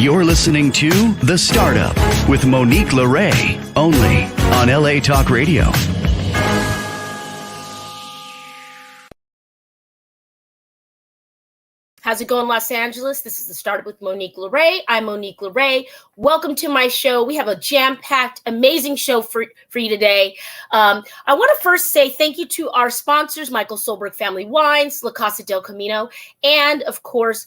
You're listening to The Startup with Monique Lore, only on LA Talk Radio. How's it going, Los Angeles? This is The Startup with Monique Lore. I'm Monique Lore. Welcome to my show. We have a jam-packed, amazing show for you today. I want to first say thank you to our sponsors, Michael Solberg Family Wines, La Casa del Camino, and of course,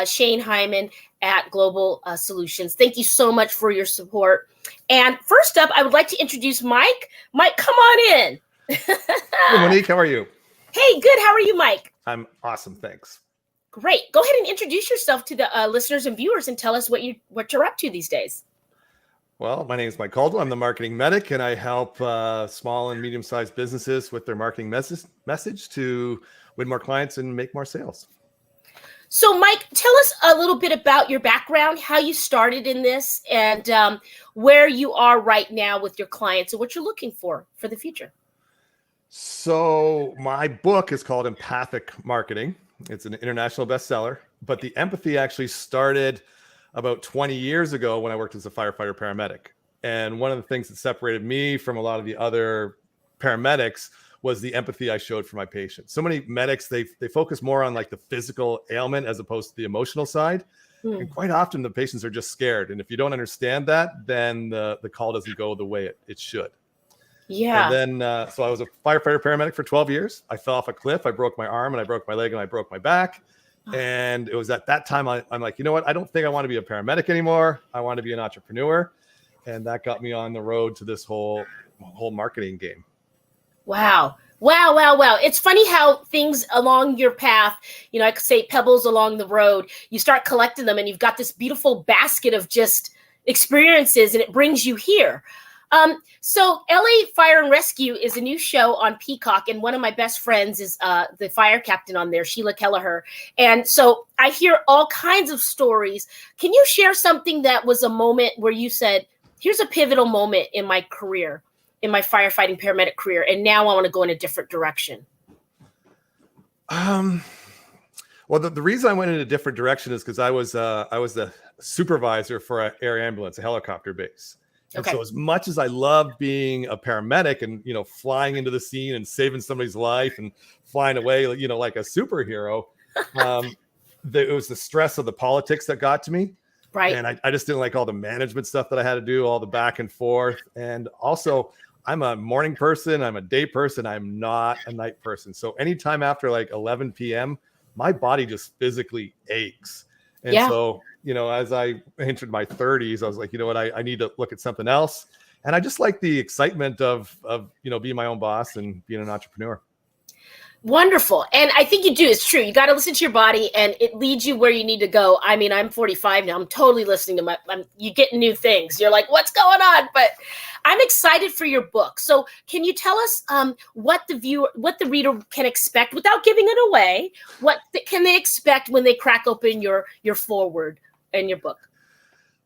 Shane Hyman at Global Solutions. Thank you so much for your support. And first up, I would like to introduce Mike. Mike, come on in. Hey, Monique, how are you? Hey, good. How are you, Mike? I'm awesome, thanks. Great. Go ahead and introduce yourself to the listeners and viewers and tell us what you're up to these days. Well, my name is Mike Caldwell. I'm the marketing medic, and I help small and medium-sized businesses with their marketing message to win more clients and make more sales. So, Mike, tell us a little bit about your background, how you started in this, and where you are right now with your clients and what you're looking for the future. So my book is called Empathic Marketing. It's an international bestseller, but the empathy actually started about 20 years ago when I worked as a firefighter paramedic. And one of the things that separated me from a lot of the other paramedics was the empathy I showed for my patients. So many medics, they focus more on like the physical ailment as opposed to the emotional side. And quite often the patients are just scared. And if you don't understand that, then the call doesn't go the way it should. Yeah. And then, so I was a firefighter paramedic for 12 years. I fell off a cliff. I broke my arm and I broke my leg and I broke my back. And it was at that time I'm like, you know what? I don't think I want to be a paramedic anymore. I want to be an entrepreneur. And that got me on the road to this whole marketing game. Wow. It's funny how things along your path, I could say pebbles along the road, you start collecting them and you've got this beautiful basket of just experiences and it brings you here. So LA Fire and Rescue is a new show on Peacock, and one of my best friends is the fire captain on there, Sheila Kelleher. And so I hear all kinds of stories. Can you share something that was a moment where you said, here's a pivotal moment in my career, in my firefighting paramedic career, and now I want to go in a different direction? Well, the reason I went in a different direction is because I was the supervisor for an air ambulance, a helicopter base. And so as much as I love being a paramedic and, flying into the scene and saving somebody's life and flying away, like a superhero, it was the stress of the politics that got to me. Right. And I just didn't like all the management stuff that I had to do, all the back and forth. And also I'm a morning person. I'm a day person. I'm not a night person. So anytime after like 11 p.m., my body just physically aches. And so, as I entered my 30s, I was like, you know what, I need to look at something else. And I just like the excitement of being my own boss and being an entrepreneur. Wonderful. And I think you do. It's true. You got to listen to your body and it leads you where you need to go. I mean, I'm 45 now. I'm totally listening to you get new things. You're like, what's going on? But I'm excited for your book. So can you tell us what the reader can expect without giving it away? What can they expect when they crack open your foreword in your book?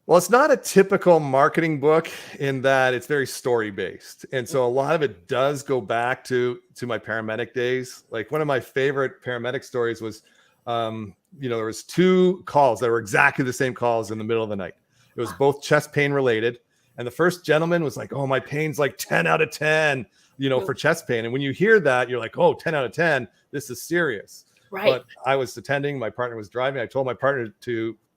Well, it's not a typical marketing book in that it's very story based. And so a lot of it does go back to my paramedic days. Like one of my favorite paramedic stories was, there was two calls that were exactly the same calls in the middle of the night. It was both chest pain related. And the first gentleman was like, oh, my pain's like 10 out of 10, for chest pain. And when you hear that, you're like, oh, 10 out of 10, this is serious. Right. But I was attending, my partner was driving. I told my partner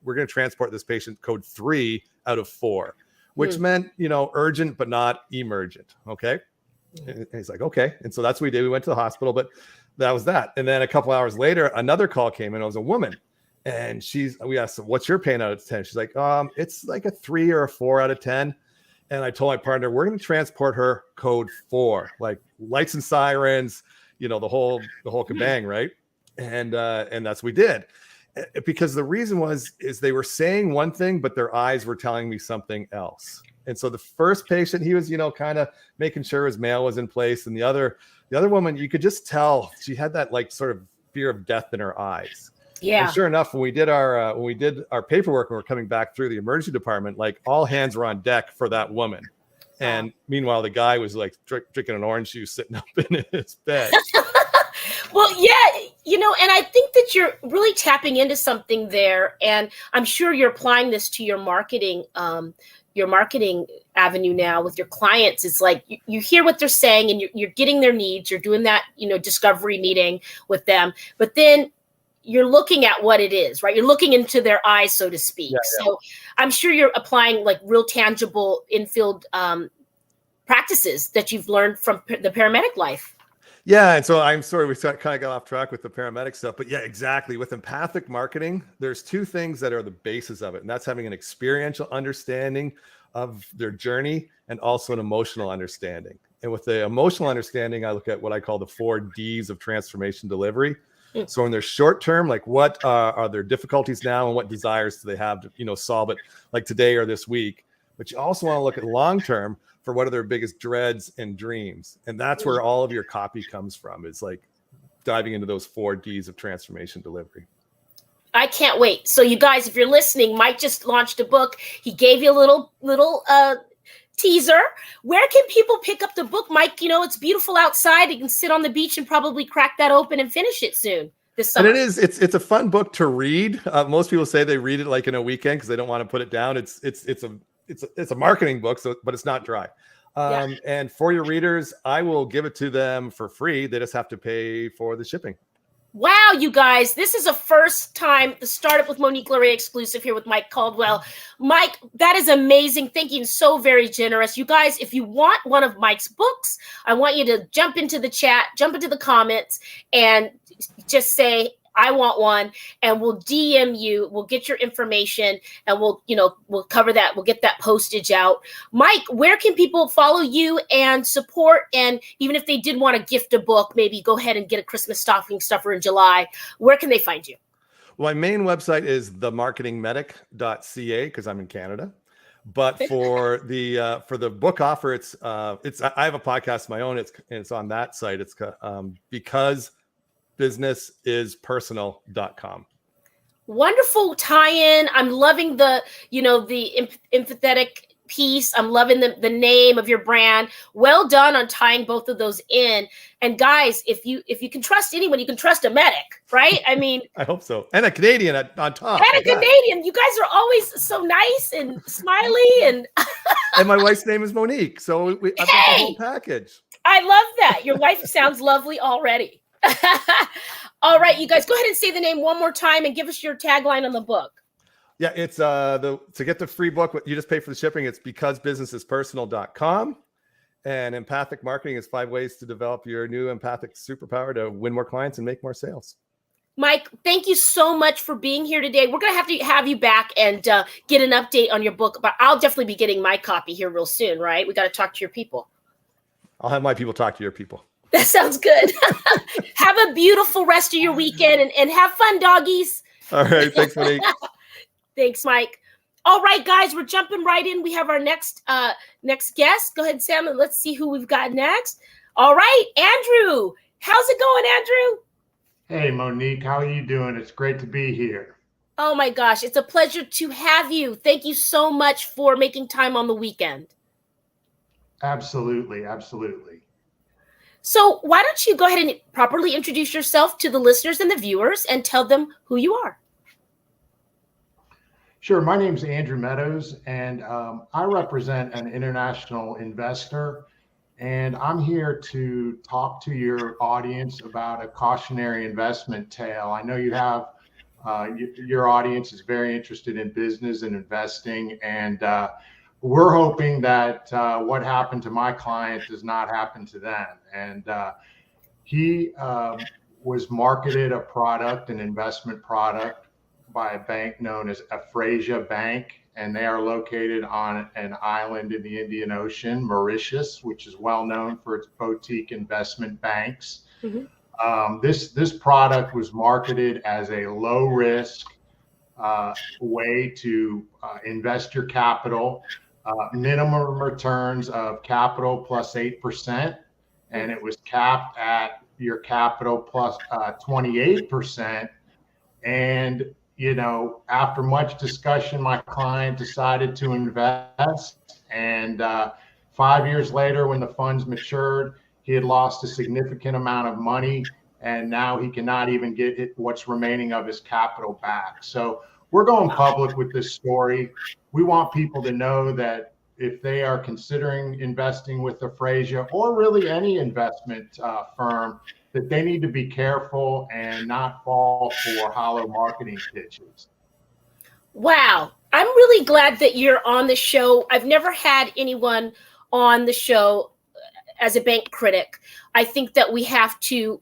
we're going to transport this patient code 3 out of 4, which meant, urgent, but not emergent. Okay. And he's like, okay. And so that's what we did. We went to the hospital, but that was that. And then a couple hours later, another call came in. It was a woman. And we asked, what's your pain out of 10? She's like, it's like a 3 or a 4 out of 10. And I told my partner, we're going to transport her code 4, like lights and sirens, the whole kabang. Right. And that's what we did. Because the reason is they were saying one thing, but their eyes were telling me something else. And so the first patient, he was, kind of making sure his mail was in place. And the other woman, you could just tell she had that like sort of fear of death in her eyes. Yeah. And sure enough, when we did our paperwork and we're coming back through the emergency department, like all hands were on deck for that woman. And meanwhile, the guy was like drinking an orange juice sitting up in his bed. Well, yeah, and I think that you're really tapping into something there, and I'm sure you're applying this to your marketing avenue now with your clients. It's like you hear what they're saying, and you're getting their needs. You're doing that, discovery meeting with them, but then you're looking at what it is, right? You're looking into their eyes, so to speak. Yeah. So I'm sure you're applying like real tangible in-field practices that you've learned from the paramedic life. Yeah, and so I'm sorry we kind of got off track with the paramedic stuff, but yeah, exactly. With empathic marketing, there's two things that are the basis of it, and that's having an experiential understanding of their journey and also an emotional understanding. And with the emotional understanding, I look at what I call the 4 Ds of transformation delivery. So in their short term, like what are their difficulties now and what desires do they have to, solve it like today or this week? But you also want to look at long term for what are their biggest dreads and dreams. And that's where all of your copy comes from. It's like diving into those 4 Ds of transformation delivery. I can't wait. So you guys, if you're listening, Mike just launched a book. He gave you a little teaser. Where can people pick up the book, Mike? It's beautiful outside. You can sit on the beach and probably crack that open and finish it soon this summer. And it's a fun book to read. Most people say they read it like in a weekend because they don't want to put it down. It's a marketing book, but it's not dry. And for your readers, I will give it to them for free. They just have to pay for the shipping. Wow, you guys, this is a first time the Startup with Monique Lore exclusive here with Mike Caldwell. Mike, that is amazing. Thank you. So very generous. You guys, if you want one of Mike's books, I want you to jump into the chat, jump into the comments, and just say, I want one, and we'll DM you. We'll get your information, and we'll cover that. We'll get that postage out. Mike, where can people follow you and support? And even if they did want to gift a book, maybe go ahead and get a Christmas stocking stuffer in July. Where can they find you? Well, my main website is themarketingmedic.ca because I'm in Canada. But for the book offer, it's I have a podcast of my own. It's on that site. It's because businessispersonal.com. Wonderful tie-in. I'm loving the empathetic piece. I'm loving the name of your brand. Well done on tying both of those in. And guys, if you can trust anyone, you can trust a medic, right? I mean, I hope so. And a Canadian on top. And a Canadian. You guys are always so nice and smiley, and and my wife's name is Monique, so I've got the whole package. I love that. Your wife sounds lovely already. All right, you guys, go ahead and say the name one more time and give us your tagline on the book. Yeah, it's to get the free book, you just pay for the shipping. It's becausebusinessispersonal.com. And empathic marketing is 5 ways to develop your new empathic superpower to win more clients and make more sales. Mike, thank you so much for being here today. We're going to have you back and get an update on your book, but I'll definitely be getting my copy here real soon, right? We got to talk to your people. I'll have my people talk to your people. That sounds good. Have a beautiful rest of your weekend and have fun, doggies. All right. Thanks, Monique. Thanks, Mike. All right, guys, we're jumping right in. We have our next guest. Go ahead, Sam, and let's see who we've got next. All right, Andrew. How's it going, Andrew? Hey, Monique. How are you doing? It's great to be here. Oh, my gosh. It's a pleasure to have you. Thank you so much for making time on the weekend. Absolutely. Absolutely. So why don't you go ahead and properly introduce yourself to the listeners and the viewers and tell them who you are. Sure. My name is Andrew Meadows, and I represent an international investor, and I'm here to talk to your audience about a cautionary investment tale. I know you have your audience is very interested in business and investing, and we're hoping that what happened to my client does not happen to them. And he was marketed a product, an investment product, by a bank known as Ephrasia Bank, and they are located on an island in the Indian Ocean, Mauritius, which is well known for its boutique investment banks. Mm-hmm. This product was marketed as a low risk way to invest your capital. Minimum returns of capital plus 8%, and it was capped at your capital plus 28%. And, after much discussion, my client decided to invest. And 5 years later, when the funds matured, he had lost a significant amount of money. and now he cannot even get what's remaining of his capital back. So we're going public with this story. We want people to know that if they are considering investing with Afrasia or really any investment firm, that they need to be careful and not fall for hollow marketing pitches. Wow. I'm really glad that you're on the show. I've never had anyone on the show as a bank critic. I think that we have to,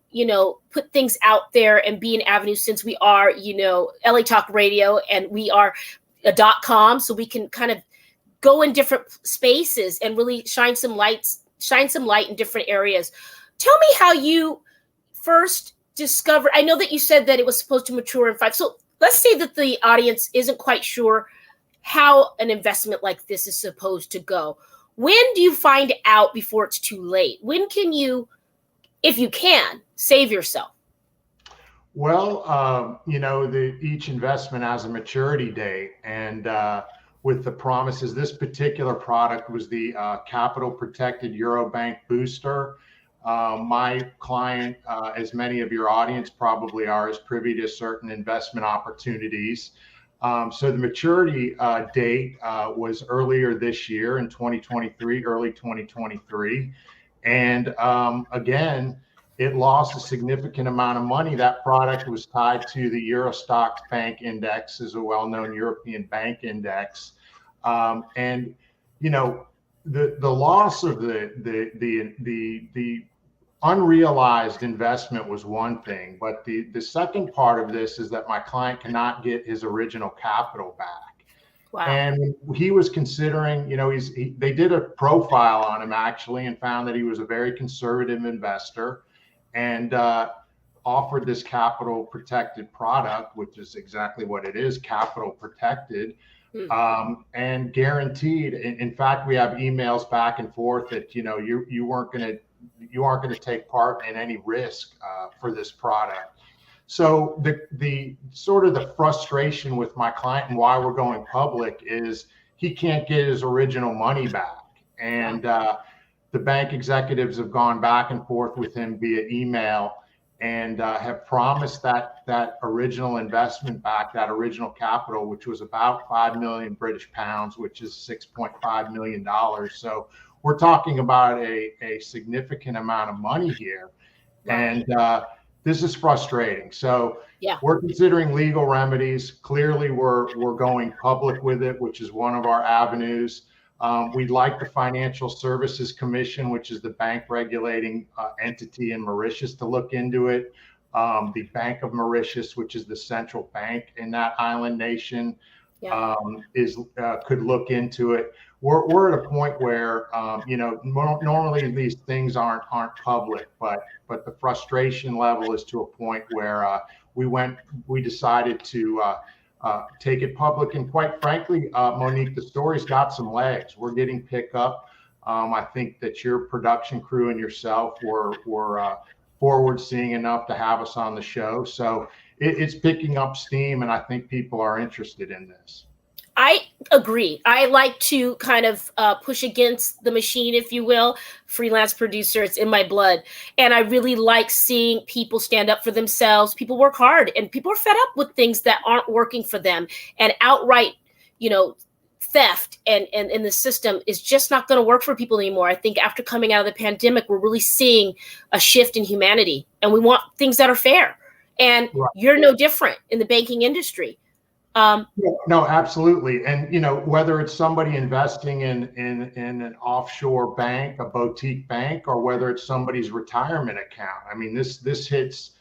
put things out there and be an avenue, since we are, LA Talk Radio, and we are a .com, so we can kind of go in different spaces and really shine some light in different areas. Tell me how you first discovered. I know that you said that it was supposed to mature in 5. So let's say that the audience isn't quite sure how an investment like this is supposed to go. When do you find out before it's too late? When can you, if you can, save yourself? Well, each investment has a maturity date, and with the promises, this particular product was the capital protected Eurobank booster. My client, as many of your audience probably are, is privy to certain investment opportunities. So the maturity date was earlier this year in 2023, early 2023. And again, it lost a significant amount of money. That product was tied to the Eurostoxx Bank Index, is a well-known European bank index. And, the loss of the unrealized investment was one thing, but the second part of this is that my client cannot get his original capital back. Wow. And he was considering, they did a profile on him actually and found that he was a very conservative investor, and offered this capital protected product, which is exactly what it is, capital protected. And guaranteed. In fact, we have emails back and forth that you aren't going to take part in any risk for this product. So the sort of the frustration with my client and why we're going public is he can't get his original money back, and the bank executives have gone back and forth with him via email, and have promised that original investment back, that original capital, which was about 5 million British pounds, which is $6.5 million. So we're talking about a significant amount of money here. And this is frustrating. So we're considering legal remedies. Clearly, we're going public with it, which is one of our avenues. We'd like the Financial Services Commission, which is the bank regulating entity in Mauritius, to look into it. The Bank of Mauritius, which is the central bank in that island nation, could look into it. We're at a point where normally these things aren't public, but the frustration level is to a point where we decided to take it public. And quite frankly, Monique, the story's got some legs. We're getting pickup. I think that your production crew and yourself were forward seeing enough to have us on the show. So it's picking up steam, and I think people are interested in this. I agree. I like to kind of push against the machine, if you will. Freelance producer, it's in my blood. And I really like seeing people stand up for themselves. People work hard, and people are fed up with things that aren't working for them. And outright, theft and the system is just not going to work for people anymore. I think after coming out of the pandemic, we're really seeing a shift in humanity, and we want things that are fair. And you're no different in the banking industry. No, absolutely. And, whether it's somebody investing in an offshore bank, a boutique bank, or whether it's somebody's retirement account. I mean, this hits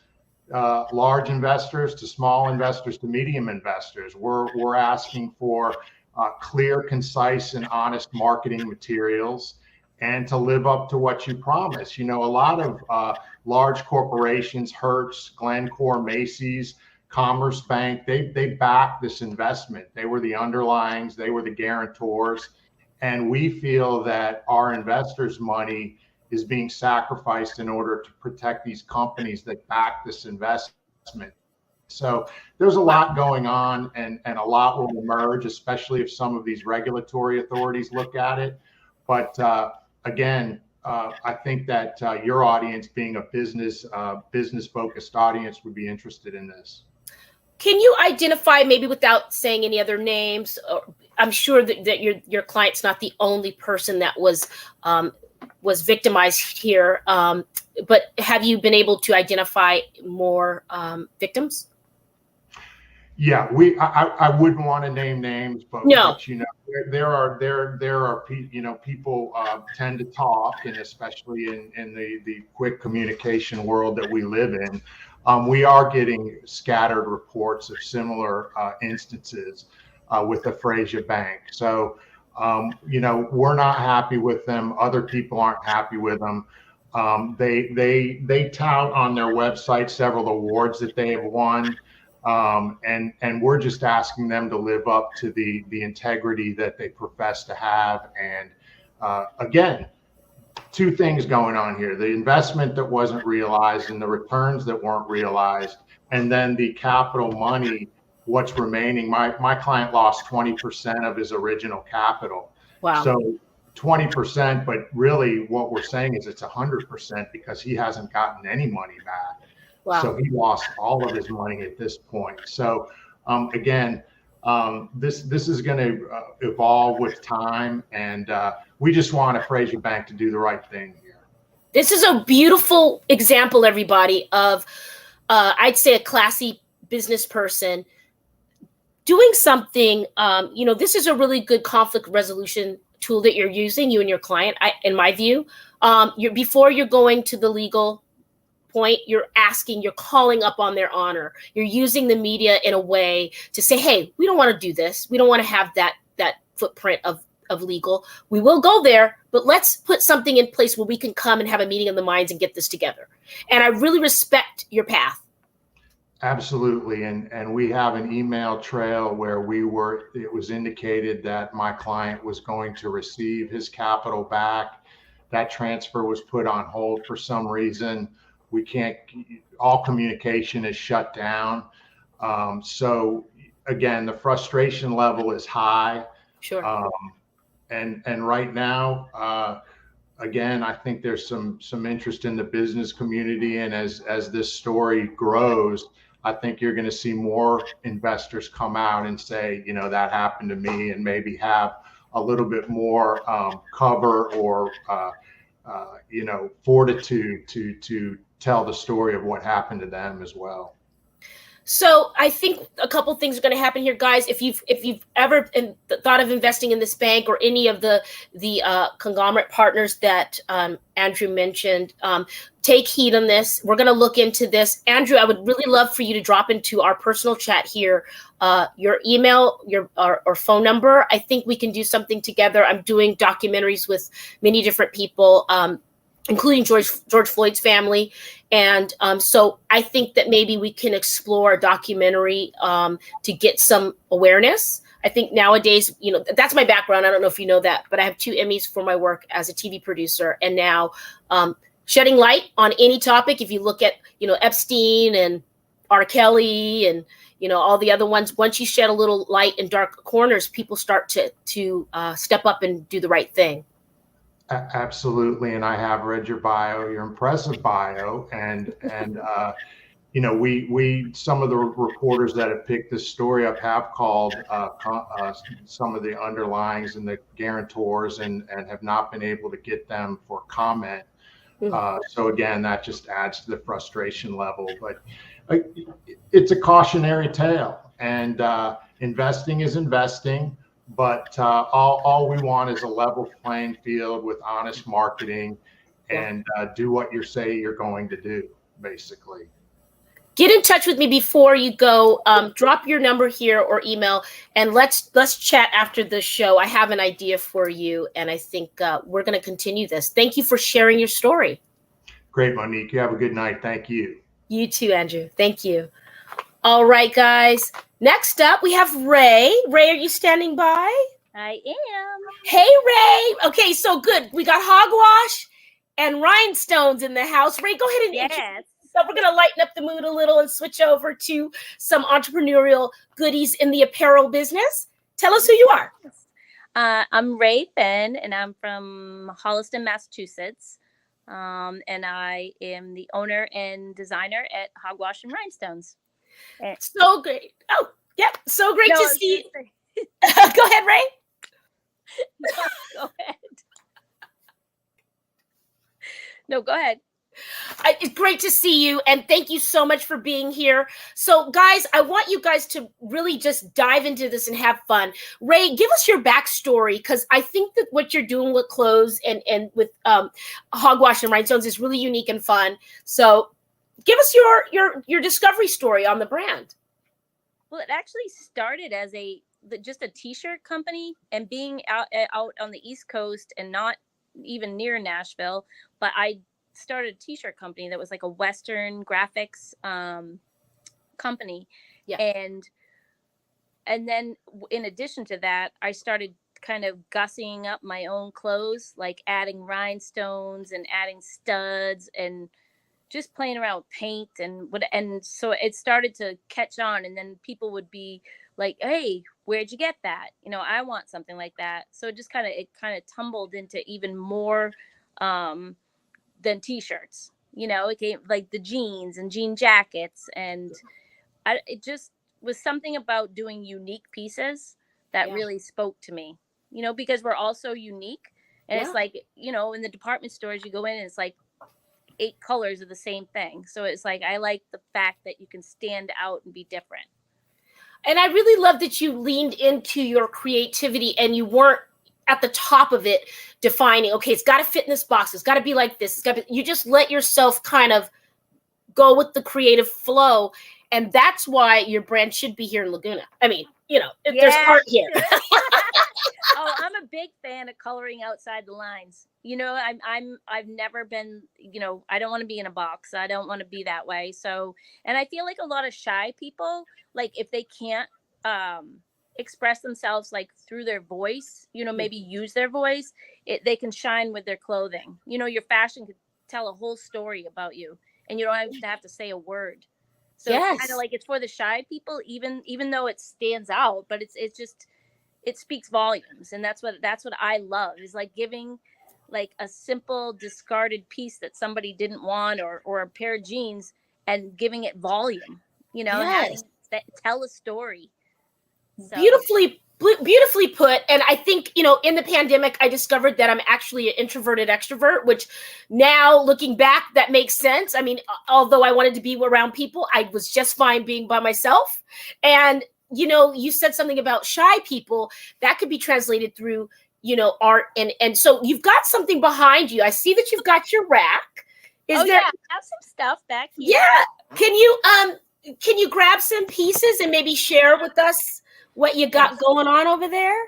large investors to small investors to medium investors. We're asking for clear, concise, and honest marketing materials, and to live up to what you promise. A lot of large corporations, Hertz, Glencore, Macy's, Commerce Bank, they backed this investment. They were the underlyings, they were the guarantors. And we feel that our investors' money is being sacrificed in order to protect these companies that back this investment. So there's a lot going on, and a lot will emerge, especially if some of these regulatory authorities look at it. But again, I think that your audience, being a business focused audience, would be interested in this. Can you identify, maybe without saying any other names? I'm sure that your client's not the only person that was victimized here, but have you been able to identify more victims? Yeah, I wouldn't want to name names, but you know, there are people tend to talk, and especially in the quick communication world that we live in, we are getting scattered reports of similar instances with the Frazier Bank. So you know, we're not happy with them. Other people aren't happy with them. They tout on their website several awards that they have won. And we're just asking them to live up to the integrity that they profess to have. And again, two things going on here: the investment that wasn't realized and the returns that weren't realized, and then the capital money, what's remaining. My client lost 20% of his original capital. Wow. So 20%, but really what we're saying is it's 100% because he hasn't gotten any money back. Wow. So he lost all of his money at this point. So again, this is going to evolve with time, and we just want a Frazier Bank to do the right thing here. This is a beautiful example, everybody, of I'd say a classy business person doing something. You know, this is a really good conflict resolution tool that you're using, you and your client. In my view, before you're going to the legal point, you're calling up on their honor. You're using the media in a way to say, hey, we don't want to do this. We don't want to have that footprint of legal. We will go there, but let's put something in place where we can come and have a meeting of the minds and get this together. And I really respect your path. Absolutely. And we have an email trail where it was indicated that my client was going to receive his capital back. That transfer was put on hold for some reason. We can't, all communication is shut down. So again, the frustration level is high. Sure. And right now, again, I think there's some interest in the business community. And as this story grows, I think you're going to see more investors come out and say, you know, that happened to me, and maybe have a little bit more cover or, you know, fortitude to tell the story of what happened to them as well. So I think a couple things are going to happen here, guys. If you've ever thought of investing in this bank or any of the conglomerate partners that Andrew mentioned, take heed on this. We're going to look into this. Andrew, I would really love for you to drop into our personal chat here your email, or phone number. I think we can do something together. I'm doing documentaries with many different people, including George Floyd's family. And so I think that maybe we can explore a documentary to get some awareness. I think nowadays, you know, that's my background. I don't know if you know that, but I have 2 Emmys for my work as a TV producer. And now shedding light on any topic. If you look at, you know, Epstein and R. Kelly and, you know, all the other ones, once you shed a little light in dark corners, people start to step up and do the right thing. Absolutely. And I have read your bio, your impressive bio. And you know, we some of the reporters that have picked this story up have called some of the underlyings and the guarantors and have not been able to get them for comment. So again, that just adds to the frustration level. But it's a cautionary tale, and investing is investing. But all we want is a level playing field with honest marketing, and do what you say you're going to do, basically. Get in touch with me before you go. Drop your number here or email, and let's chat after the show. I have an idea for you, and I think we're going to continue this. Thank you for sharing your story. Great, Monique. You have a good night. Thank you. You too, Andrew. Thank you. All right, guys. Next up, we have Ray. Ray, are you standing by? I am. Hey, Ray. Okay, so good. We got hogwash and rhinestones in the house. Ray, go ahead and Yes. So we're going to lighten up the mood a little and switch over to some entrepreneurial goodies in the apparel business. Tell us who you are. I'm Ray Finn, and I'm from Holliston, Massachusetts. And I am the owner and designer at Hogwash and Rhinestones. So great. Oh, yep. So great to see. Say, Go ahead, Ray. no, go ahead. No, go ahead. It's great to see you, and thank you so much for being here. So, guys, I want you guys to really just dive into this and have fun. Ray, give us your backstory, because I think that what you're doing with clothes and with Hogwash and Rhinestones is really unique and fun. So, give us your discovery story on the brand. Well, it actually started as just a t-shirt company, and being out on the East Coast and not even near Nashville, but I started a t-shirt company that was like a Western graphics company. Yeah. And then in addition to that, I started kind of gussying up my own clothes, like adding rhinestones and adding studs and just playing around with paint and so it started to catch on, and then people would be like, hey, where'd you get that? I want something like that. So it kind of tumbled into even more than t-shirts. It came like the jeans and jean jackets, and it just was something about doing unique pieces that really spoke to me, because we're all so unique. And it's like, in the department stores you go in and it's like 8 colors of the same thing. So it's like, I like the fact that you can stand out and be different. And I really love that you leaned into your creativity and you weren't at the top of it defining, okay, it's got to fit in this box. It's got to be like this. You just let yourself kind of go with the creative flow. And that's why your brand should be here in Laguna. I mean, there's art here. Oh, I'm a big fan of coloring outside the lines. I've never been, I don't want to be in a box. I don't want to be that way. So, and I feel like a lot of shy people, like if they can't express themselves like through their voice, maybe use their voice, they can shine with their clothing. Your fashion could tell a whole story about you, and you don't have to say a word. So it's kind of like, it's for the shy people, even though it stands out, but it speaks volumes. And that's what I love, is like giving like a simple discarded piece that somebody didn't want, or a pair of jeans, and giving it volume, having that tell a story. So. Beautifully put. And I think, in the pandemic, I discovered that I'm actually an introverted extrovert, which now looking back, that makes sense. I mean, although I wanted to be around people, I was just fine being by myself. And, you said something about shy people that could be translated through, art. And so you've got something behind you. I see that you've got your rack. I have some stuff back here. Yeah. Can you grab some pieces and maybe share with us what you got going on over there?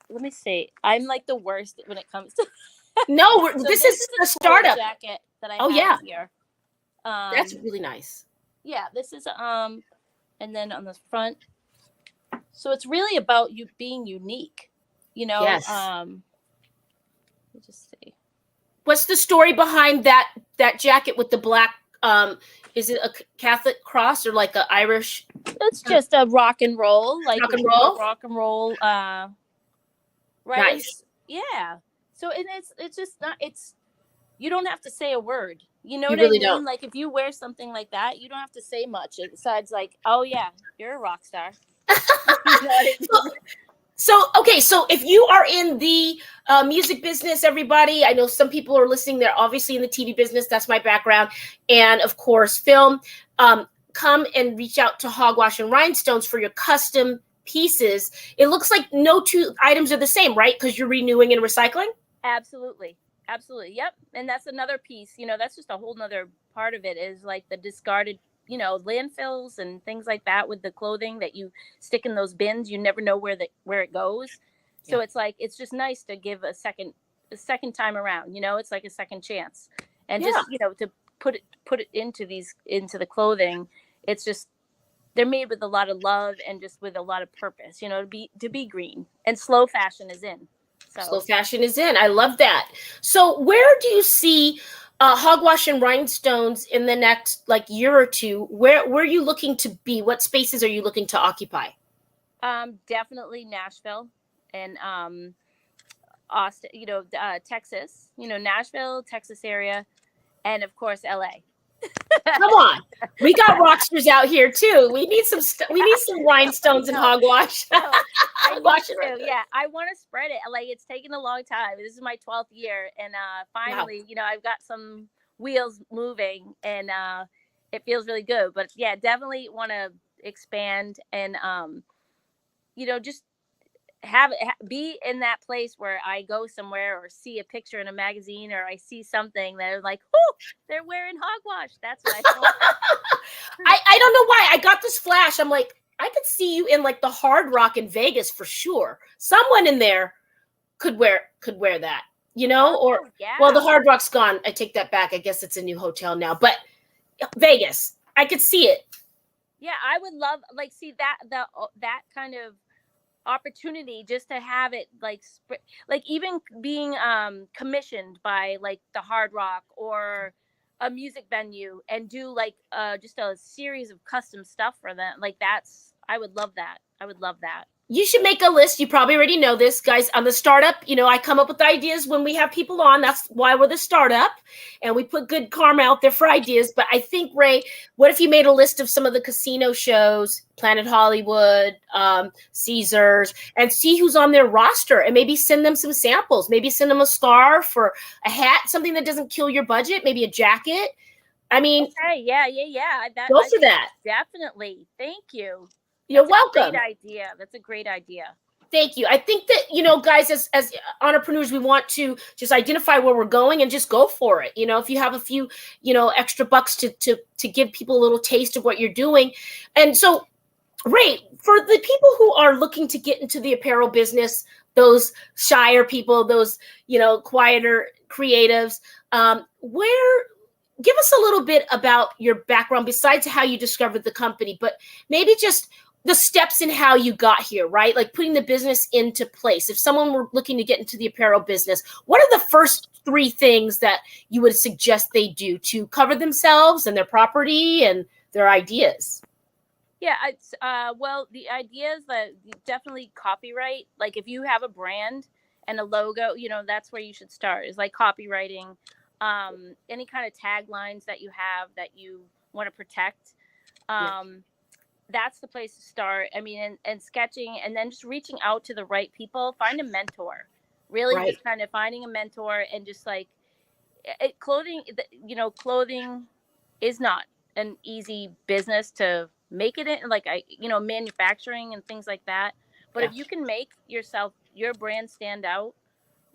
Let me see. I'm like the worst when it comes to. No, this is a startup jacket that I have here. That's really nice. Yeah, this is and then on the front. So it's really about you being unique, Yes. Let me just see. What's the story behind that jacket with the black? Is it a Catholic cross or like an Irish? It's just a rock and roll, rock and roll. Right. Nice. Yeah. So it's just not. You don't have to say a word. You know you what really I mean? Don't. Like if you wear something like that, you don't have to say much. Besides, like, oh yeah, you're a rock star. So if you are in the music business, everybody, I know some people are listening. They're obviously in the TV business. That's my background. And of course, film. Come and reach out to Hogwash and Rhinestones for your custom pieces. It looks like no 2 items are the same, right? Because you're renewing and recycling? Absolutely. Yep. And that's another piece, that's just a whole nother part of it, is like the discarded, landfills and things like that with the clothing that you stick in those bins. You never know where it goes. So it's like, it's just nice to give a second time around, it's like a second chance. And just, to put it into the clothing. It's just, they're made with a lot of love and just with a lot of purpose, to be green. And slow fashion is in. So. Slow fashion is in. I love that. So where do you see Hogwash and Rhinestones in the next year or two? Where are you looking to be? What spaces are you looking to occupy? Definitely Nashville. And Austin, Texas, Nashville, Texas area, and of course LA. Come on, we got rocksters out here too. We need some rhinestones and hogwash. I Wash need it to. Yeah, I want to spread it. Like, it's taken a long time. This is my 12th year, and finally, I've got some wheels moving, and it feels really good. But yeah, definitely want to expand and just be in that place where I go somewhere or see a picture in a magazine or I see something that is like, oh, they're wearing hogwash. That's what I want. I don't know why I got this flash. I'm like, I could see you in like the Hard Rock in Vegas for sure. Someone in there could wear that, or yeah. Well, the Hard Rock's gone. I take that back. I guess it's a new hotel now, but Vegas, I could see it. Yeah, I would love see that kind of opportunity just to have it like even being commissioned by like the Hard Rock or a music venue and do like just a series of custom stuff for them. Like I would love that. You should make a list. You probably already know this, guys. On the startup, I come up with ideas when we have people on. That's why we're the startup, and we put good karma out there for ideas. But I think, Ray, what if you made a list of some of the casino shows, Planet Hollywood, Caesars, and see who's on their roster, and maybe send them some samples. Maybe send them a scarf or a hat, something that doesn't kill your budget. Maybe a jacket. I mean, okay, yeah. Go for that. Definitely. Thank you. You're welcome. Great idea. That's a great idea. Thank you. I think that, guys, as entrepreneurs, we want to just identify where we're going and just go for it. If you have a few, extra bucks to give people a little taste of what you're doing. And so, Ray, for the people who are looking to get into the apparel business, those shyer people, those, quieter creatives, give us a little bit about your background besides how you discovered the company, but maybe just the steps in how you got here, right? Like putting the business into place. If someone were looking to get into the apparel business, what are the first 3 things that you would suggest they do to cover themselves and their property and their ideas? Yeah, it's well, the idea is that definitely copyright. Like if you have a brand and a logo, that's where you should start, is like copywriting, any kind of taglines that you have that you want to protect. That's the place to start. I mean, and sketching, and then just reaching out to the right people. Find a mentor. Really, right. Just kind of finding a mentor, and just like clothing. Clothing is not an easy business to make it in. Like manufacturing and things like that. But if you can make your brand stand out,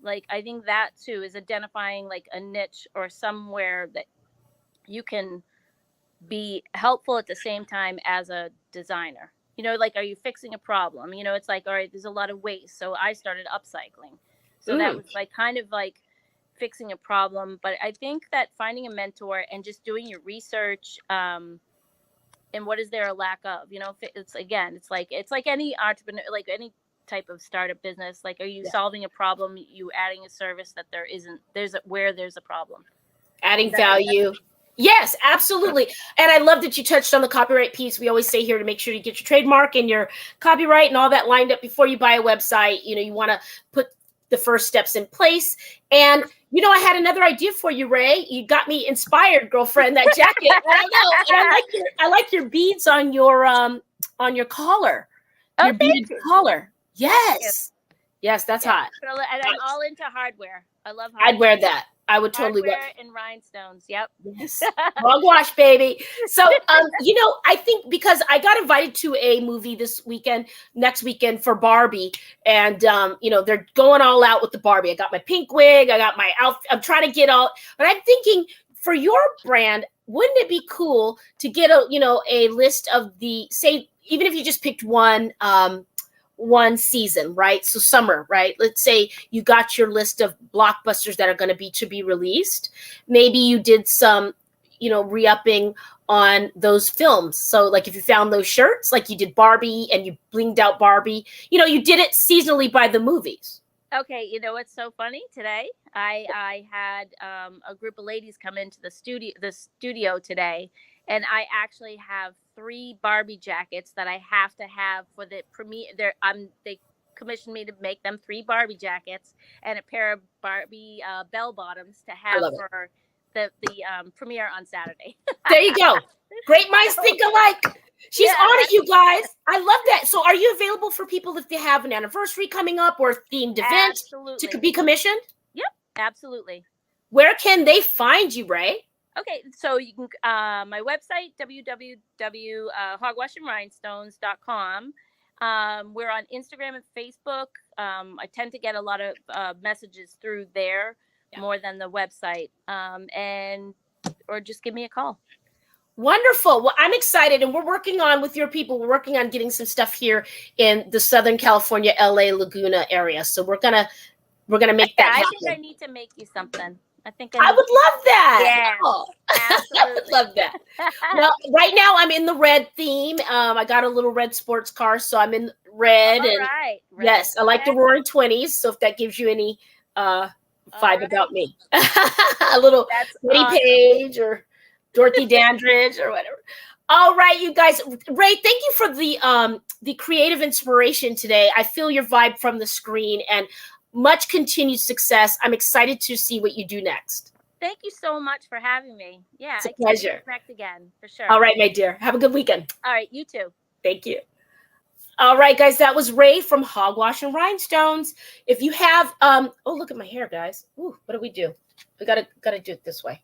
like I think that too is identifying like a niche or somewhere that you can be helpful at the same time as a designer. Like, are you fixing a problem? It's like, all right, there's a lot of waste, so I started upcycling. So that was like kind of like fixing a problem. But I think that finding a mentor and just doing your research, and what is there a lack of? It's like any entrepreneur, like any type of startup business. Like, are you solving a problem? You adding a service that there's a problem. Adding value. Yes, absolutely. And I love that you touched on the copyright piece. We always say here to make sure you get your trademark and your copyright and all that lined up before you buy a website. You want to put the first steps in place. And, I had another idea for you, Ray. You got me inspired, girlfriend, that jacket. I like your beads on your collar. Your beaded collar. Yes. Yes, that's hot. And I'm all into hardware. I love hardware. I'd wear that. I would totally wear and rhinestones. Yep. Yes. Hogwash, baby. So, I think because I got invited to a movie next weekend for Barbie, and they're going all out with the Barbie. I got my pink wig. I got my outfit. I'm trying to get all, but I'm thinking for your brand, wouldn't it be cool to get a list of even if you just picked one season, right? So summer, right? Let's say you got your list of blockbusters that are going to be released. Maybe you did some, re-upping on those films. So like if you found those shirts, like you did Barbie and you blinged out Barbie, you did it seasonally by the movies. Okay. What's so funny today? I had a group of ladies come into the studio today, and I actually have 3 Barbie jackets that I have to have for the premiere. They commissioned me to make them 3 Barbie jackets and a pair of Barbie bell bottoms to I have love it. for the premiere on Saturday. There you go. Great minds think alike. She's on it, you guys. I love that. So are you available for people if they have an anniversary coming up or a themed event Absolutely. to be commissioned? Yep, absolutely. Where can they find you, Ray? Okay, so you can my website, www.hogwashandrhinestones.com. We're on Instagram and Facebook. I tend to get a lot of messages through there more than the website. Or just give me a call. Wonderful. Well, I'm excited, and we're working on with your people. We're working on getting some stuff here in the Southern California, LA, Laguna area. So we're gonna make that happen. I think I need to make you something. I would love that. Yeah, oh. absolutely. I would love that. Well, right now I'm in the red theme. I got a little red sports car, so I'm in red. All and right. Yes, I like the Roaring 20s. So if that gives you any vibe about me, a little Betty Page or Dorothy Dandridge or whatever. All right, you guys. Ray, thank you for the creative inspiration today. I feel your vibe from the screen, and much continued success. I'm excited to see what you do next. Thank you so much for having me. Yeah, it's a pleasure. Connect again for sure. All right, my dear. Have a good weekend. All right, you too. Thank you. All right, guys. That was Ray from Hogwash and Rhinestones. If you have, oh, look at my hair, guys. Ooh, what do we do? We gotta do it this way.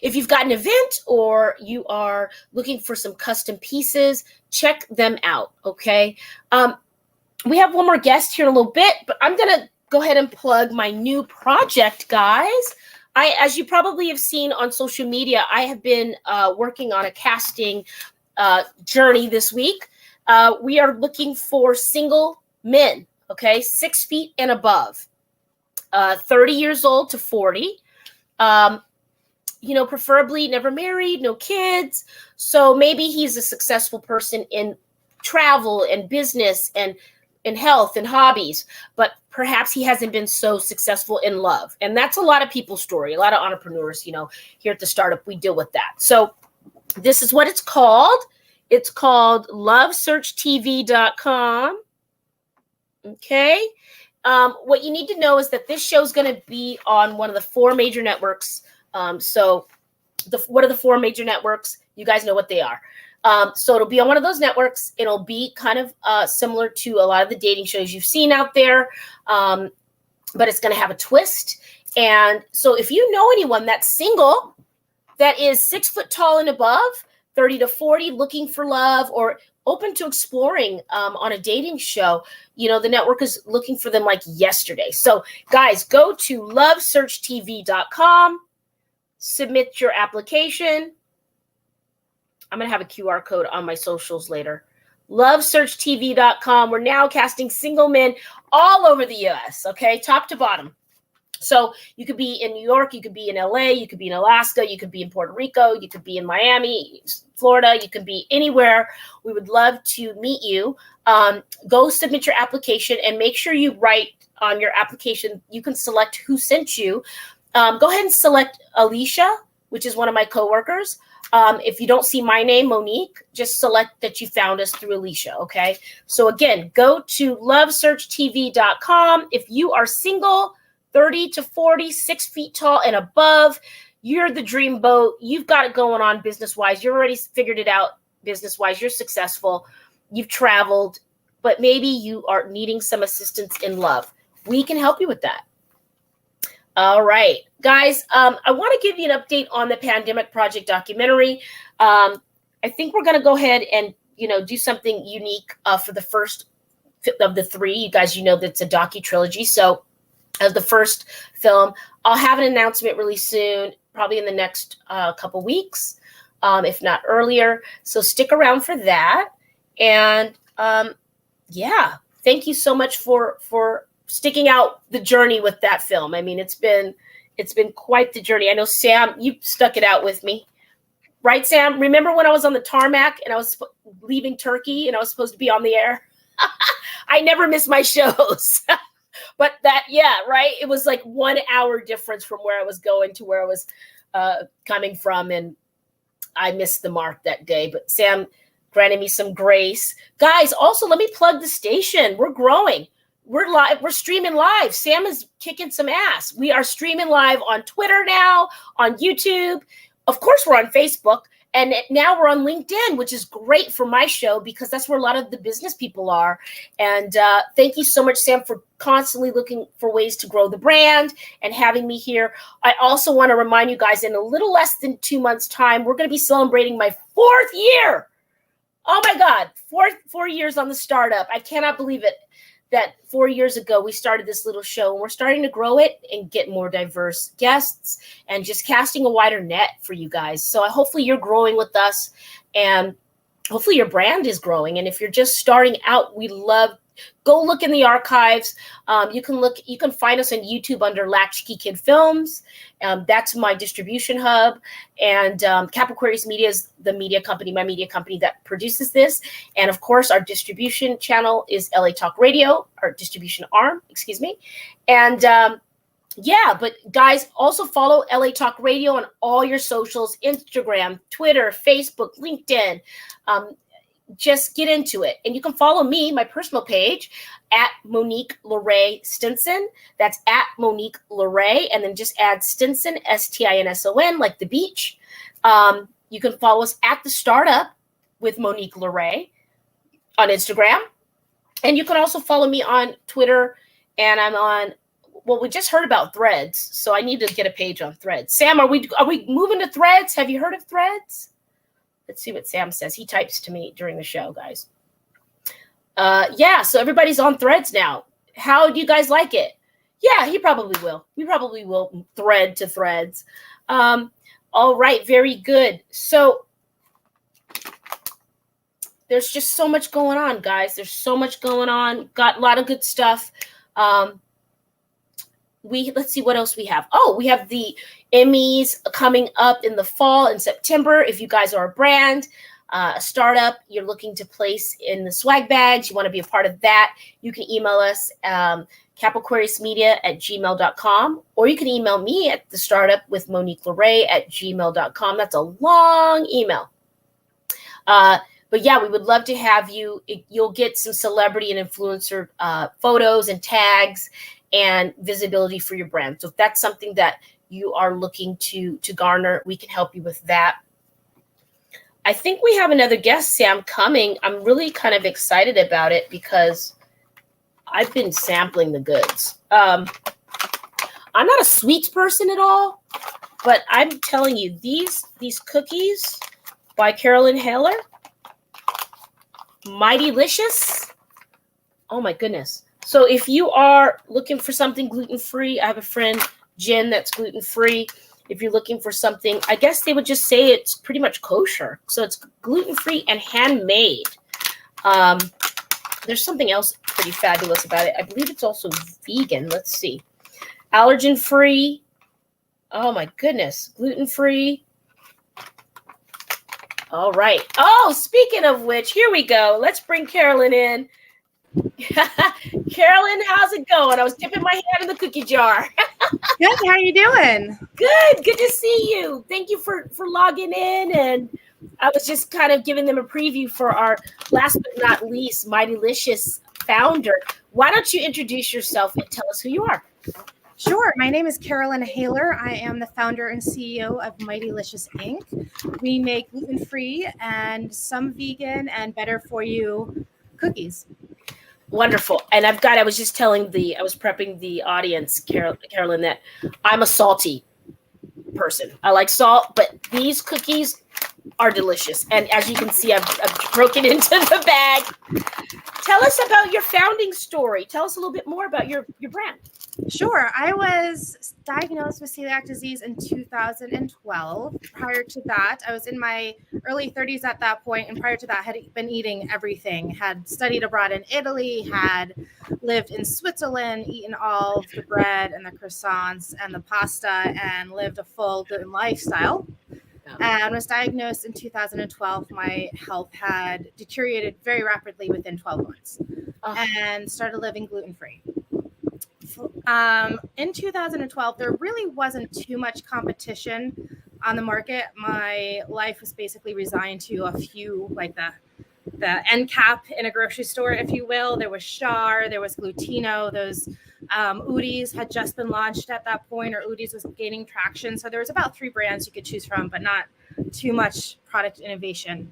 If you've got an event or you are looking for some custom pieces, check them out. Okay. We have one more guest here in a little bit, but I'm going to go ahead and plug my new project, guys. As you probably have seen on social media, I have been working on a casting journey this week. We are looking for single men, okay, 6 feet and above, 30 years old to 40. Preferably never married, no kids. So maybe he's a successful person in travel and business and in health and hobbies, but perhaps he hasn't been so successful in love. And that's a lot of people's story. A lot of entrepreneurs, here at the startup, we deal with that. So this is what it's called. It's called lovesearchtv.com. Okay. What you need to know is that this show is going to be on one of the 4 major networks. What are the 4 major networks? You guys know what they are. So it'll be on one of those networks. It'll be kind of similar to a lot of the dating shows you've seen out there, but it's going to have a twist. And so if you know anyone that's single, that is 6 foot tall and above, 30 to 40, looking for love or open to exploring on a dating show, the network is looking for them like yesterday. So guys, go to lovesearchtv.com, submit your application. I'm going to have a QR code on my socials later. Lovesearchtv.com. We're now casting single men all over the U.S., okay, top to bottom. So you could be in New York, you could be in LA, you could be in Alaska, you could be in Puerto Rico, you could be in Miami, Florida, you could be anywhere. We would love to meet you. Go submit your application and make sure you write on your application. You can select who sent you. Go ahead and select Alicia, which is one of my coworkers. If you don't see my name, Monique, just select that you found us through Alicia, okay? So again, go to lovesearchtv.com. If you are single, 30 to 40, 6 feet tall and above, you're the dream boat. You've got it going on business-wise. You already figured it out business-wise. You're successful. You've traveled, but maybe you are needing some assistance in love. We can help you with that. All right, guys, I want to give you an update on the Pandemic Project documentary. I think we're going to go ahead and, do something unique for the first of the 3. You guys, that's a docu-trilogy. So as the first film, I'll have an announcement really soon, probably in the next couple weeks, if not earlier. So stick around for that. And thank you so much for sticking out the journey with that film. I mean, it's been quite the journey. I know, Sam, you stuck it out with me. Right, Sam? Remember when I was on the tarmac and I was leaving Turkey and I was supposed to be on the air? I never miss my shows. But right? It was like 1 hour difference from where I was going to where I was coming from. And I missed the mark that day. But Sam, granting me some grace. Guys, also let me plug the station. We're growing. We're live. We're streaming live. Sam is kicking some ass. We are streaming live on Twitter now, on YouTube. Of course, we're on Facebook. And now we're on LinkedIn, which is great for my show because that's where a lot of the business people are. And thank you so much, Sam, for constantly looking for ways to grow the brand and having me here. I also want to remind you guys, in a little less than 2 months' time, we're going to be celebrating my 4th year. Oh, my God. Four years on the startup. I cannot believe it. That 4 years ago, we started this little show, and we're starting to grow it and get more diverse guests and just casting a wider net for you guys. So hopefully you're growing with us, and hopefully your brand is growing. And if you're just starting out, we love, go look in the archives. You can find us on YouTube under Latchkey Kid Films. That's my distribution hub. And Capricorns Media is the media company, my media company that produces this. And of course, our distribution channel is LA Talk Radio, our distribution arm, excuse me. And yeah, but guys, also follow LA Talk Radio on all your socials, Instagram, Twitter, Facebook, LinkedIn. Just get into it. And you can follow me, my personal page, at Monique Lore Stinson. That's at Monique Lore. And then just add Stinson, Stinson, like the beach. You can follow us at The Startup with Monique Lore on Instagram. And you can also follow me on Twitter. And I'm on, well, we just heard about Threads. So I need to get a page on Threads. Sam, are we moving to Threads? Have you heard of Threads? Let's see what Sam says. He types to me during the show, guys. Yeah, so everybody's on Threads now. How do you guys like it? Yeah, he probably will. We probably will thread to Threads. All right, very good. So there's just so much going on, guys. There's so much going on. Got a lot of good stuff. Let's see what else we have. Oh, we have the Emmys coming up in the fall in September. If you guys are a brand, a startup, you're looking to place in the swag bags, you want to be a part of that, you can email us, capricornsmedia@gmail.com, or you can email me at the startup with Monique Lore @gmail.com. That's a long email. But yeah, we would love to have you. You'll get some celebrity and influencer photos and tags and visibility for your brand. So if that's something that you are looking to garner, we can help you with that. I think we have another guest, Sam, coming. I'm really kind of excited about it because I've been sampling the goods. I'm not a sweets person at all, but I'm telling you, these cookies by Carolyn Haler, Mighty-licious. Oh my goodness. So if you are looking for something gluten-free, I have a friend, Jen, that's gluten-free. If you're looking for something, I guess they would just say it's pretty much kosher. So it's gluten-free and handmade. There's something else pretty fabulous about it. I believe it's also vegan. Let's see. Allergen-free. Oh my goodness. Gluten-free. All right. Oh, speaking of which, here we go. Let's bring Carolyn in. Carolyn, how's it going? I was dipping my hand in the cookie jar. Good. How you doing? Good to see you. Thank you for logging in. And I was just kind of giving them a preview for our last but not least Mighty-licious founder. Why don't you introduce yourself and tell us who you are? Sure. My name is Carolyn Haler. I am the founder and CEO of Mighty-licious Inc. We make gluten-free and some vegan and better for you cookies. Wonderful. And I was just telling I was prepping the audience, Carolyn, that I'm a salty person. I like salt, but these cookies are delicious. And as you can see, I've broken into the bag. Tell us about your founding story. Tell us a little bit more about your brand. Sure. I was diagnosed with celiac disease in 2012. Prior to that, I was in my early 30s at that point, and prior to that, had been eating everything. Had studied abroad in Italy, had lived in Switzerland, eaten all of the bread and the croissants and the pasta, and lived a full gluten lifestyle. And was diagnosed in 2012. My health had deteriorated very rapidly within 12 months, and started living gluten-free. In 2012, there really wasn't too much competition on the market, my life was basically resigned to a few, like the end cap in a grocery store, if you will. There was Char, there was Glutino, those Udis had just been launched at that point, or Udis was gaining traction. So there was about 3 brands you could choose from, but not too much product innovation.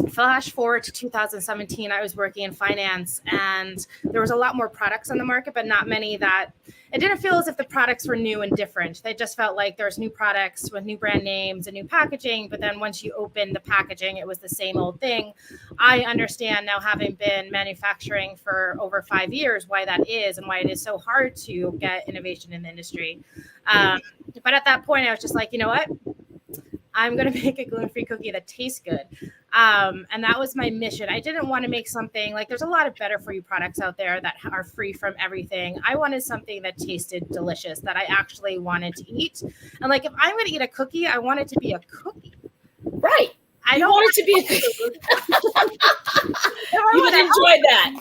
Flash forward to 2017, I was working in finance, and there was a lot more products on the market, but not many that it didn't feel as if the products were new and different. They just felt like there's new products with new brand names and new packaging. But then once you open the packaging, it was the same old thing. I understand now, having been manufacturing for over 5 years, why that is and why it is so hard to get innovation in the industry. But at that point, I was just like, you know what? I'm going to make a gluten-free cookie that tastes good. And that was my mission. I didn't want to make something like, there's a lot of better for you products out there that are free from everything. I wanted something that tasted delicious, that I actually wanted to eat. And like, if I'm going to eat a cookie, I want it to be a cookie. Right. I You don't want it to be a You would enjoy that.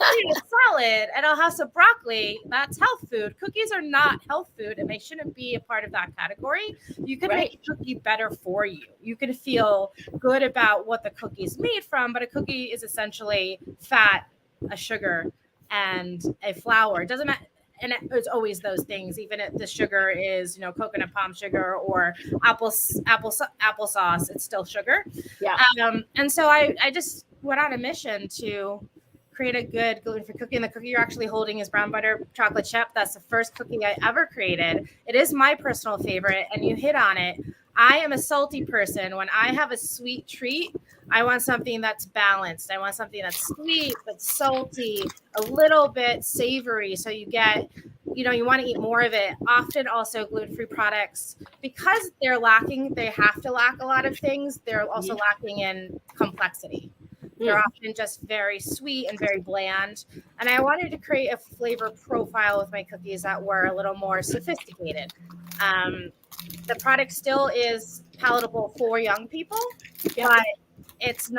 I'll eat a salad and I'll have some broccoli. That's health food. Cookies are not health food, and they shouldn't be a part of that category. You can make a cookie better for you. You can feel good about what the cookie is made from, but a cookie is essentially fat, a sugar, and a flour. It doesn't matter. And it's always those things, even if the sugar is, coconut palm sugar or applesauce, it's still sugar. Yeah. And so I just went on a mission to create a good gluten-free cookie. And the cookie you're actually holding is brown butter chocolate chip. That's the first cookie I ever created. It is my personal favorite, and you hit on it. I am a salty person. When I have a sweet treat, I want something that's balanced. I want something that's sweet, but salty, a little bit savory. So you get, you want to eat more of it. Often also gluten-free products, because they're lacking, they have to lack a lot of things. They're also lacking in complexity. They're often just very sweet and very bland. And I wanted to create a flavor profile with my cookies that were a little more sophisticated. The product still is palatable for young people, but it's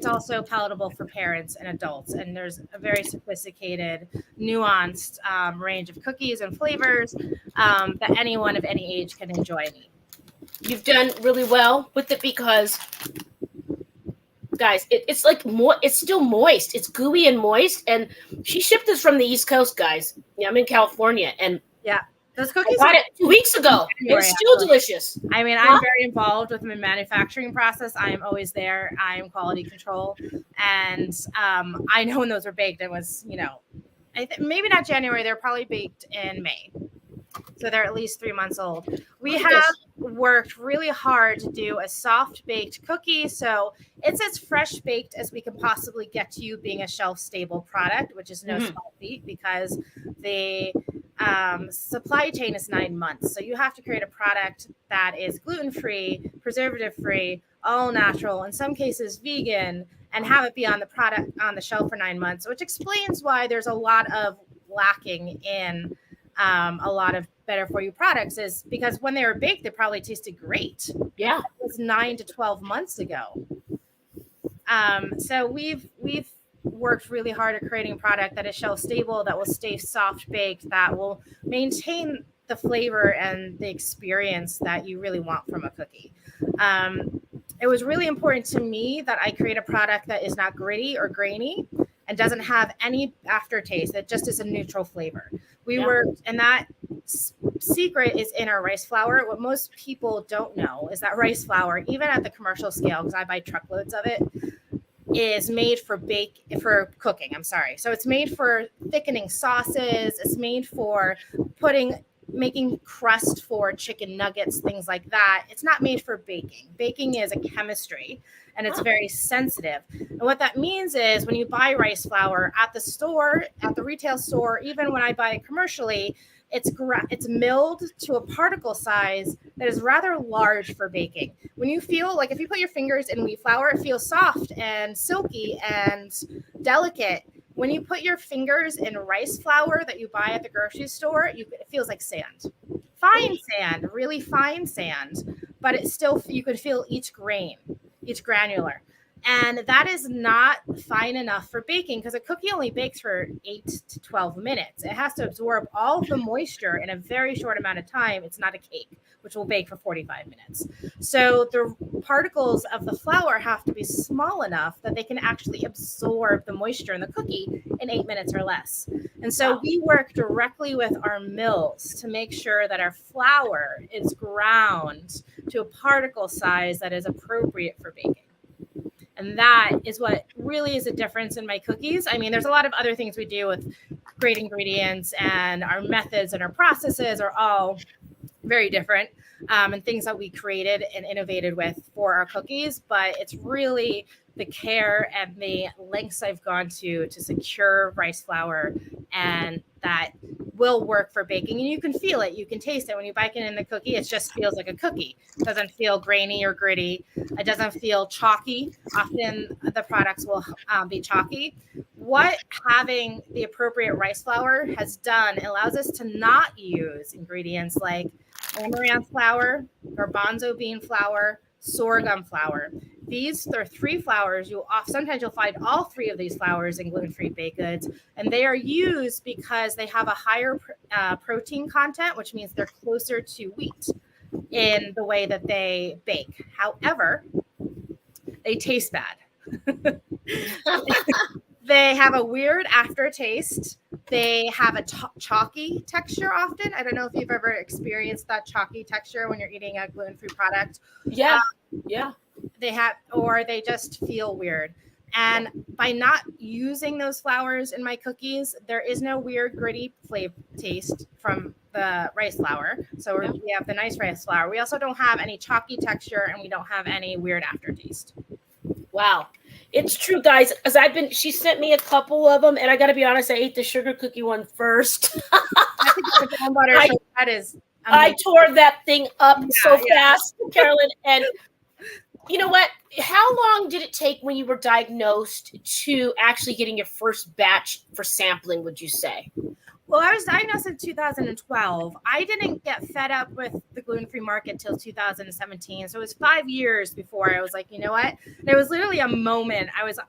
also palatable for parents and adults. And there's a very sophisticated, nuanced range of cookies and flavors that anyone of any age can enjoy and eat. You've done really well with it because, guys, it's like it's still moist. It's gooey and moist. And she shipped this from the East Coast, guys. Yeah, I'm in California, and those cookies I got it 2 weeks ago. It's still delicious. I mean, I'm very involved with my manufacturing process. I am always there. I am quality control. And I know when those were baked, it was, maybe not January. They're probably baked in May. So they're at least 3 months old. We have worked really hard to do a soft baked cookie. So it's as fresh baked as we can possibly get to you, being a shelf stable product, which is no small feat, because the supply chain is 9 months. So you have to create a product that is gluten-free, preservative-free, all natural, in some cases vegan, and have it be on the shelf for 9 months, which explains why there's a lot of lacking in a lot of better for you products, is because when they were baked, they probably tasted great. Yeah. It was 9 to 12 months ago. So we've worked really hard at creating a product that is shelf stable, that will stay soft baked, that will maintain the flavor and the experience that you really want from a cookie. It was really important to me that I create a product that is not gritty or grainy and doesn't have any aftertaste. It just is a neutral flavor. And that secret is in our rice flour. What most people don't know is that rice flour, even at the commercial scale, because I buy truckloads of it, is made for cooking. So it's made for thickening sauces. It's made for making crust for chicken nuggets, things like that. It's not made for baking. Baking is a chemistry, and it's very sensitive. And what that means is, when you buy rice flour at the store, at the retail store, even when I buy it commercially, it's milled to a particle size that is rather large for baking. When you feel like, if you put your fingers in wheat flour, it feels soft and silky and delicate. When you put your fingers in rice flour that you buy at the grocery store, it feels like sand. Fine sand, really fine sand, but it's still, you could feel each grain, each granular. And that is not fine enough for baking because a cookie only bakes for 8 to 12 minutes. It has to absorb all of the moisture in a very short amount of time. It's not a cake, which will bake for 45 minutes. So the particles of the flour have to be small enough that they can actually absorb the moisture in the cookie in 8 minutes or less. And so we work directly with our mills to make sure that our flour is ground to a particle size that is appropriate for baking. And that is what really is a difference in my cookies. I mean, there's a lot of other things we do with great ingredients, and our methods and our processes are all very different, and things that we created and innovated with for our cookies. But it's really the care and the lengths I've gone to secure rice flour, and that will work for baking. And you can feel it, you can taste it when you bake it in the cookie. It just feels like a cookie. It doesn't feel grainy or gritty. It doesn't feel chalky. Often the products will be chalky. What having the appropriate rice flour has done, it allows us to not use ingredients like amaranth flour, garbanzo bean flour, sorghum flour. These are 3 flours. Sometimes you'll find all 3 of these flours in gluten-free baked goods, and they are used because they have a higher protein content, which means they're closer to wheat in the way that they bake. However, they taste bad. They have a weird aftertaste. They have a chalky texture often. I don't know if you've ever experienced that chalky texture when you're eating a gluten-free product. Yeah. Or they just feel weird. And by not using those flours in my cookies, there is no weird gritty flavor taste from the rice flour. So we have the nice rice flour. We also don't have any chalky texture, and we don't have any weird aftertaste. Wow. It's true, guys, because she sent me a couple of them, and I got to be honest, I ate the sugar cookie one first. I think the peanut butter that is amazing. I tore that thing up fast, Carolyn. And you know what? How long did it take when you were diagnosed to actually getting your first batch for sampling, would you say? Well, I was diagnosed in 2012. I didn't get fed up with the gluten-free market till 2017. So it was 5 years before I was like, you know what? There was literally a moment. I was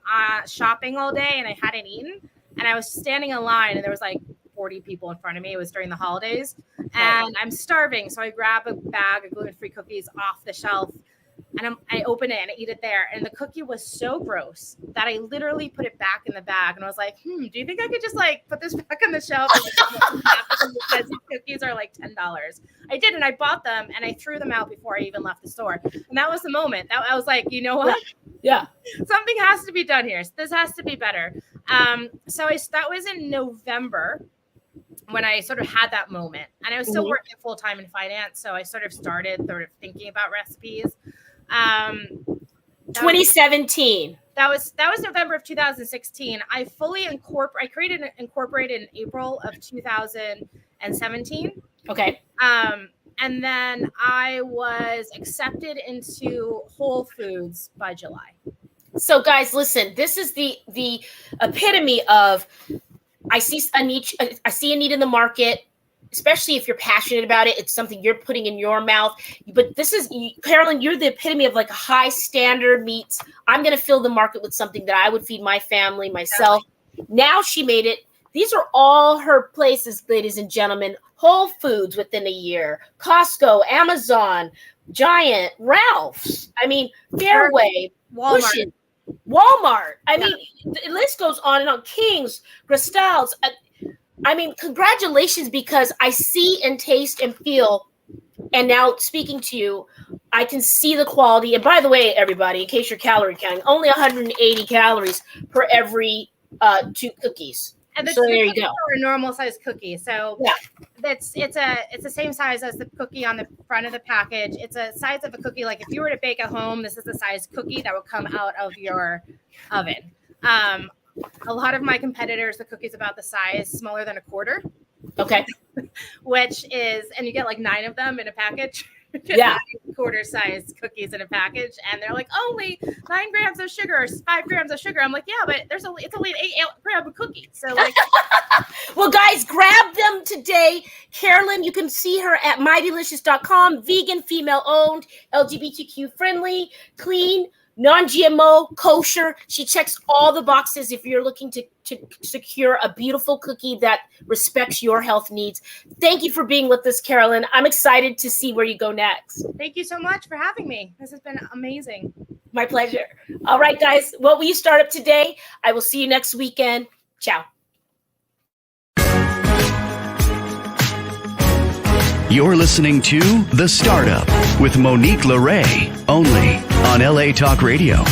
shopping all day and I hadn't eaten. And I was standing in line and there was like 40 people in front of me. It was during the holidays. And I'm starving. So I grab a bag of gluten-free cookies off the shelf. And I open it and I eat it there. And the cookie was so gross that I literally put it back in the bag. And I was like, do you think I could just like put this back on the shelf? Because these cookies are like $10. I did. And I bought them and I threw them out before I even left the store. And that was the moment that I was like, you know what? Yeah. Something has to be done here. This has to be better. So that was in November when I sort of had that moment. And I was still working full time in finance. So I started thinking about recipes. 2017. That was November of 2016. I fully incorporated in April of 2017. Okay. And then I was accepted into Whole Foods by July. So guys, listen, this is the epitome of I see a need in the market. Especially if you're passionate about it, it's something you're putting in your mouth. But this is, Carolyn, you're the epitome of like a high standard meets. I'm going to fill the market with something that I would feed my family, myself. Now she made it. These are all her places, ladies and gentlemen. Whole Foods within a year, Costco, Amazon, Giant, Ralph's. I mean, Fairway, Walmart. I mean, the list goes on and on. King's, Cristal's. I mean, congratulations, because I see and taste and feel, and now speaking to you, I can see the quality. And by the way, everybody, in case you're calorie counting, only 180 calories per every 2 cookies. And so there you go. A normal size cookie. So it's the same size as the cookie on the front of the package. It's a size of a cookie. Like if you were to bake at home, this is the size cookie that would come out of your oven. A lot of my competitors, the cookie's about the size smaller than a quarter. Okay. Which is, and you get like 9 of them in a package. Yeah. Quarter size cookies in a package. And they're like, only 9 grams of sugar, or 5 grams of sugar. I'm like, yeah, but it's only an 8-gram cookie. So like, well, guys, grab them today. Carolyn, you can see her at mydelicious.com. Vegan, female owned, LGBTQ friendly, clean, non-GMO, kosher. She checks all the boxes if you're looking to secure a beautiful cookie that respects your health needs. Thank you for being with us, Carolyn. I'm excited to see where you go next. Thank you so much for having me. This has been amazing. My pleasure. All right, guys. Well, we start up today. I will see you next weekend. Ciao. You're listening to The Startup with Monique Lore, only on LA Talk Radio.